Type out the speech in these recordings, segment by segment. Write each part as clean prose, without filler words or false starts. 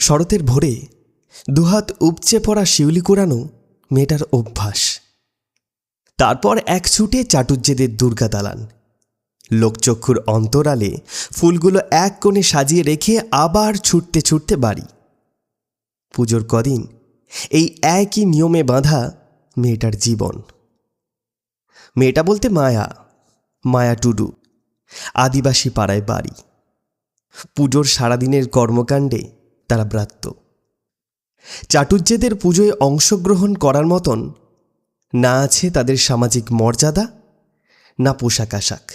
শরতের ভোরে দুহাত উপচে পড়া শিউলি কুড়ানো মেয়েটার অভ্যাস। তারপর এক ছুটে চাটুজ্যেদের দুর্গা দালান। লোকচক্ষুর অন্তরালে ফুলগুলো এক কোণে সাজিয়ে রেখে আবার ছুটতে ছুটতে বাড়ি। পুজোর কদিন এই একই নিয়মে বাঁধা মেয়েটার জীবন। মেয়েটা বলতে মায়া টুডু, আদিবাসী পাড়ায় বাড়ি। পুজোর সারাদিনের কর্মকাণ্ডে তারা ব্রাত্য। চাটুজ্যেদের পুজোয় অংশগ্রহণ করার মতন না আছে তাদের সামাজিক মর্যাদা, না পোশাক আশাক।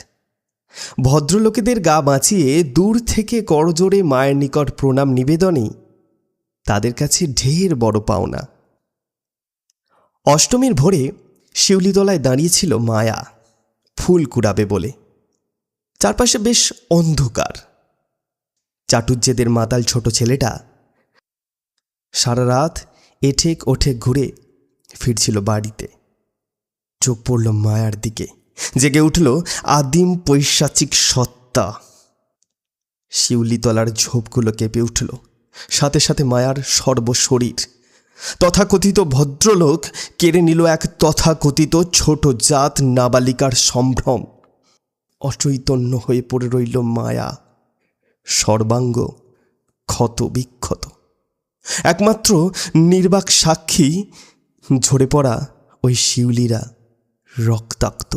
ভদ্রলোকেদের গা বাঁচিয়ে দূর থেকে করজোড়ে মায়ের নিকট প্রণাম নিবেদনই তাদের কাছে ঢের বড় পাওনা। অষ্টমীর ভোরে শিউলিতলায় দাঁড়িয়েছিল মায়া, ফুল কুড়াবে বলে। চারপাশে বেশ অন্ধকার। চাটুজ্যেদের মাতাল ছোট ছেলেটা সারা রাত এঠেক ওঠেক ঘুরে ফিরছিল বাড়িতে। চোখ পড়ল মায়ার দিকে, জেগে উঠল আদিম পৈশাচিক সত্তা। শিউলিতলার ঝোপগুলো কেঁপে উঠল, সাথে সাথে মায়ার সর্বশরীর। তথাকথিত ভদ্রলোক কেড়ে নিল এক তথাকথিত ছোট জাত নাবালিকার সম্ভ্রম। অচৈতন্য হয়ে পড়ে রইল মায়া, সর্বাঙ্গ ক্ষত বিক্ষত। একমাত্র নির্বাক সাক্ষী ঝরে পড়া ওই শিউলিরা রক্তাক্ত।